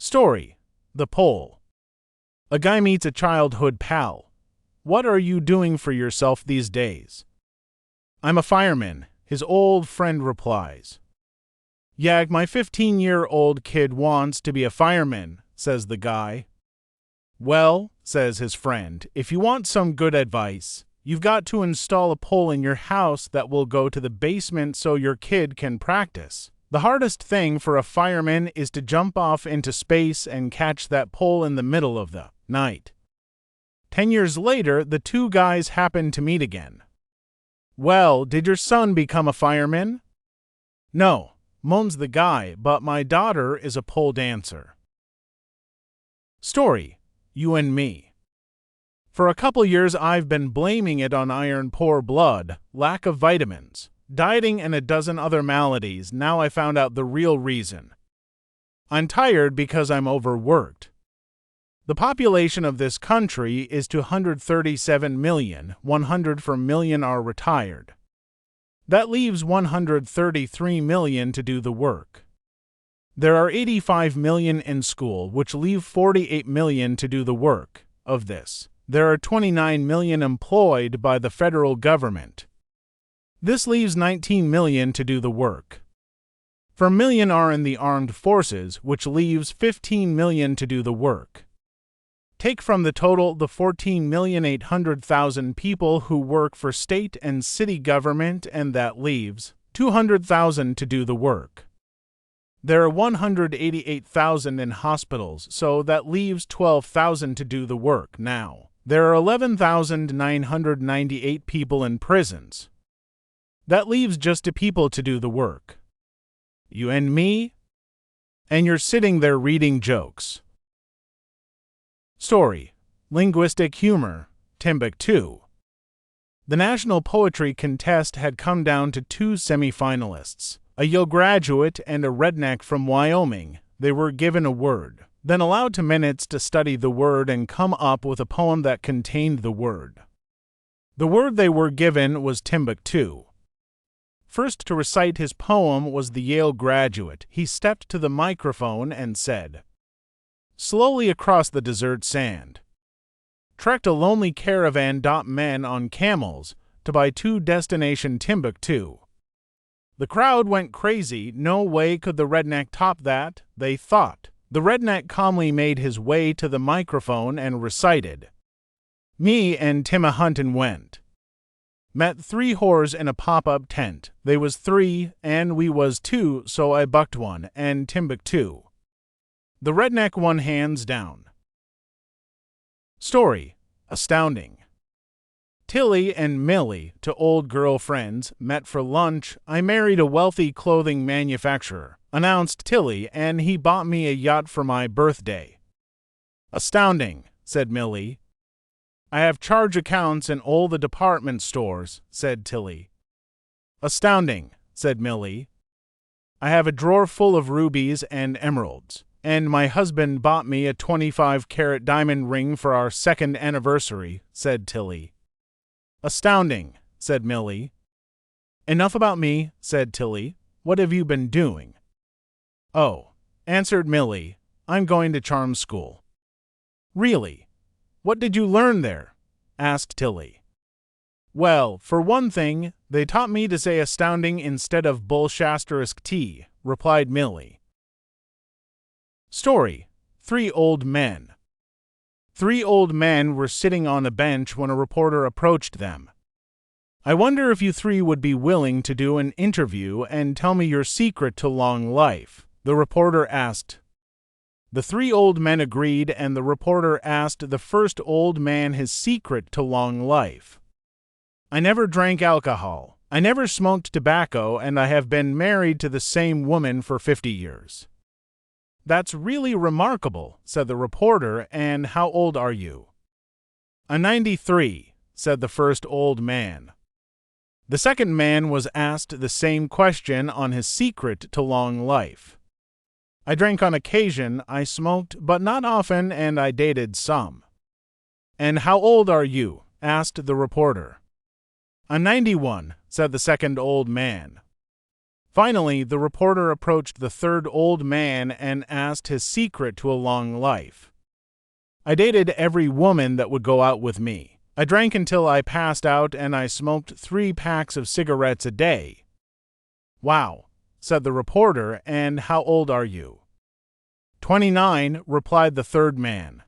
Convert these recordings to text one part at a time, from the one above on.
Story: The Pole. A guy meets a childhood pal. What are you doing for yourself these days? I'm a fireman, his old friend replies. Yeah, my 15-year-old kid wants to be a fireman, says the guy. Well, says his friend, if you want some good advice, you've got to install a pole in your house that will go to the basement so your kid can practice. The hardest thing for a fireman is to jump off into space and catch that pole in the middle of the night. 10 years later, the two guys happen to meet again. Well, did your son become a fireman? No, moans the guy, but my daughter is a pole dancer. Story: You and Me. For a couple years I've been blaming it on iron poor blood, lack of vitamins, dieting and a dozen other maladies. Now I found out the real reason. I'm tired because I'm overworked. The population of this country is 237 million, 100 per million are retired. That leaves 133 million to do the work. There are 85 million in school, which leave 48 million to do the work. Of this, there are 29 million employed by the federal government. This leaves 19 million to do the work. 4 million are in the armed forces, which leaves 15 million to do the work. Take from the total the 14,800,000 people who work for state and city government, and that leaves 200,000 to do the work. There are 188,000 in hospitals, so that leaves 12,000 to do the work. Now, there are 11,998 people in prisons. That leaves just 2 people to do the work. You and me? And you're sitting there reading jokes. Story: Linguistic Humor, Timbuktu. The National Poetry Contest had come down to 2 semifinalists, a Yale graduate and a redneck from Wyoming. They were given a word, then allowed 2 minutes to study the word and come up with a poem that contained the word. The word they were given was Timbuktu. First to recite his poem was the Yale graduate. He stepped to the microphone and said, "Slowly across the desert sand trekked a lonely caravan. Men on camels to buy to destination Timbuktu. The crowd went crazy. No way could the redneck top that, they thought. The redneck calmly made his way to the microphone and recited, Me and Tim a huntin' went. Met 3 whores in a pop-up tent. They was 3, and we was 2, so I bucked one, and Timbuktu. The redneck won hands down." Story: Astounding. Tilly and Millie, 2 old girlfriends, met for lunch. I married a wealthy clothing manufacturer, announced Tilly, and he bought me a yacht for my birthday. Astounding, said Millie. I have charge accounts in all the department stores, said Tilly. Astounding, said Millie. I have a drawer full of rubies and emeralds, and my husband bought me a 25-carat diamond ring for our 2nd anniversary, said Tilly. Astounding, said Millie. Enough about me, said Tilly. What have you been doing? Oh, answered Millie, I'm going to charm school. Really? What did you learn there? Asked Tilly. Well, for one thing, they taught me to say astounding instead of bullshasterisk T, replied Millie. Story: 3 old men. 3 old men were sitting on a bench when a reporter approached them. I wonder if you 3 would be willing to do an interview and tell me your secret to long life, the reporter asked. The 3 old men agreed, and the reporter asked the first old man his secret to long life. I never drank alcohol, I never smoked tobacco, and I have been married to the same woman for 50 years. That's really remarkable, said the reporter, and how old are you? I'm 93, said the first old man. The second man was asked the same question on his secret to long life. I drank on occasion, I smoked, but not often, and I dated some. And how old are you? Asked the reporter. I'm 91, said the second old man. Finally, the reporter approached the third old man and asked his secret to a long life. I dated every woman that would go out with me. I drank until I passed out, and I smoked 3 packs of cigarettes a day. Wow, said the reporter, and how old are you? 29, replied the third man.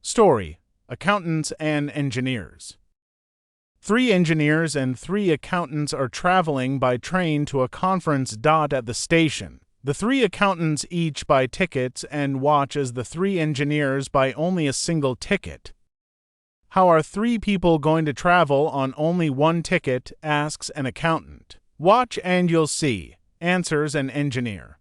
Story: Accountants and Engineers. 3 engineers and 3 accountants are traveling by train to a conference. At the station, the 3 accountants each buy tickets and watch as the 3 engineers buy only a single ticket. How are 3 people going to travel on only 1 ticket? Asks an accountant. Watch and you'll see, answers an engineer.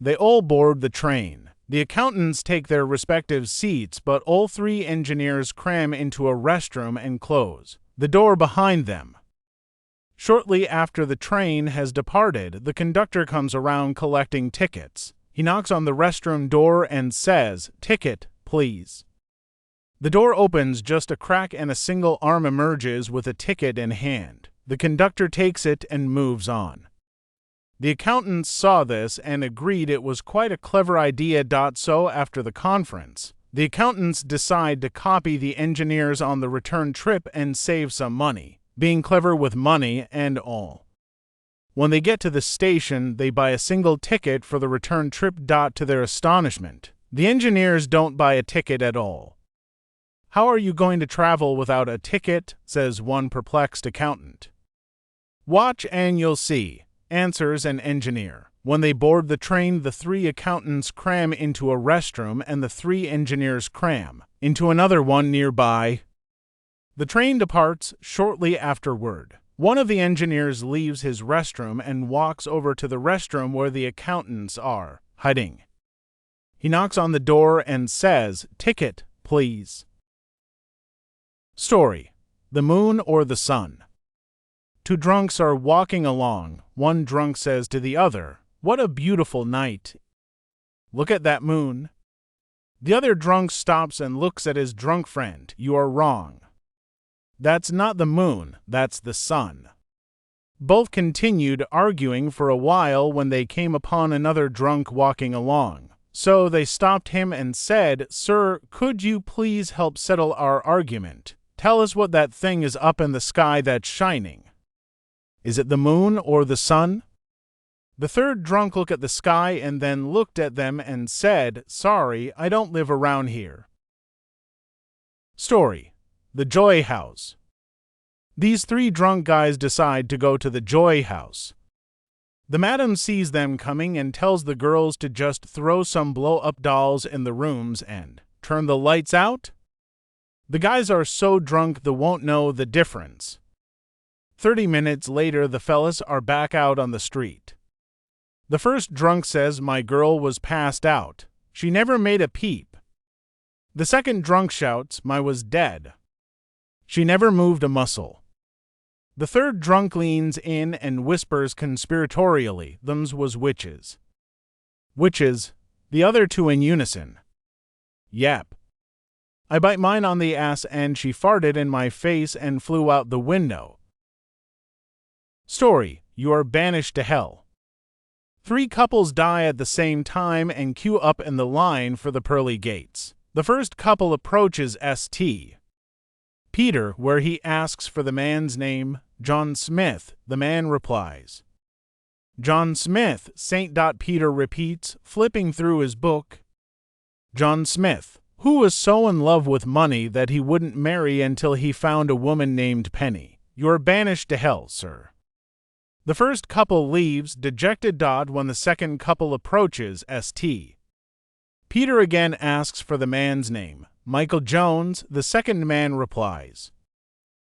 They all board the train. The accountants take their respective seats, but all 3 engineers cram into a restroom and close the door behind them. Shortly after the train has departed, the conductor comes around collecting tickets. He knocks on the restroom door and says, "Ticket, please." The door opens just a crack and a single arm emerges with a ticket in hand. The conductor takes it and moves on. The accountants saw this and agreed it was quite a clever idea. So after the conference, the accountants decide to copy the engineers on the return trip and save some money, being clever with money and all. When they get to the station, they buy a single ticket for the return trip. To their astonishment, the engineers don't buy a ticket at all. How are you going to travel without a ticket? Says one perplexed accountant. Watch and you'll see, answers an engineer. When they board the train, the 3 accountants cram into a restroom and the 3 engineers cram into another one nearby. The train departs shortly afterward. One of the engineers leaves his restroom and walks over to the restroom where the accountants are hiding. He knocks on the door and says, "Ticket, please." Story: The Moon or the Sun. 2 drunks are walking along. One drunk says to the other, "What a beautiful night. Look at that moon." The other drunk stops and looks at his drunk friend. "You are wrong. That's not the moon, that's the sun." Both continued arguing for a while when they came upon another drunk walking along. So they stopped him and said, "Sir, could you please help settle our argument? Tell us what that thing is up in the sky that's shining. Is it the moon or the sun?" The third drunk looked at the sky and then looked at them and said, "Sorry, I don't live around here." Story: The Joy House. These 3 drunk guys decide to go to the Joy House. The madam sees them coming and tells the girls to just throw some blow-up dolls in the rooms and turn the lights out. The guys are so drunk they won't know the difference. 30 minutes later, the fellas are back out on the street. The first drunk says, "My girl was passed out. She never made a peep." The second drunk shouts, "My was dead. She never moved a muscle." The third drunk leans in and whispers conspiratorially, "Them's was witches." "Witches?" The other 2 in unison. "Yep. I bite mine on the ass and she farted in my face and flew out the window." Story: You are banished to hell. 3 couples die at the same time and queue up in the line for the pearly gates. The first couple approaches St. Peter, where he asks for the man's name. "John Smith," the man replies. "John Smith," St. Peter repeats, flipping through his book. John Smith, who was so in love with money that he wouldn't marry until he found a woman named Penny. "You're banished to hell, sir." The first couple leaves, dejected. When the second couple approaches St. Peter again asks for the man's name. "Michael Jones," the second man replies.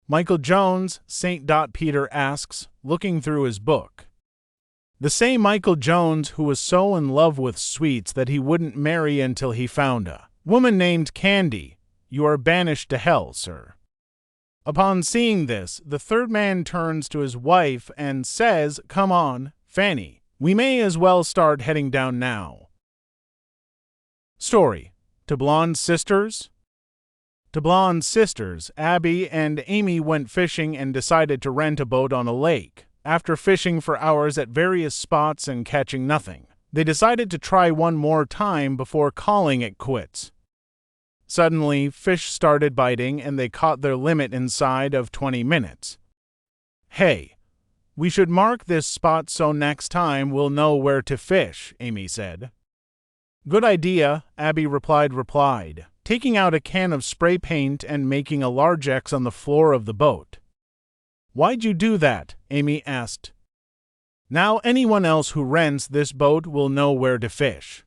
"Michael Jones," St. Peter asks, looking through his book. "The same Michael Jones who was so in love with sweets that he wouldn't marry until he found a woman named Candy. You are banished to hell, sir." Upon seeing this, the third man turns to his wife and says, "Come on, Fanny, we may as well start heading down now." Story: To Blonde Sisters. To blonde sisters, Abby and Amy went fishing and decided to rent a boat on a lake. After fishing for hours at various spots and catching nothing, they decided to try one more time before calling it quits. Suddenly, fish started biting and they caught their limit inside of 20 minutes. "Hey, we should mark this spot so next time we'll know where to fish," Amy said. "Good idea," Abby replied, taking out a can of spray paint and making a large X on the floor of the boat. "Why'd you do that?" Amy asked. "Now anyone else who rents this boat will know where to fish."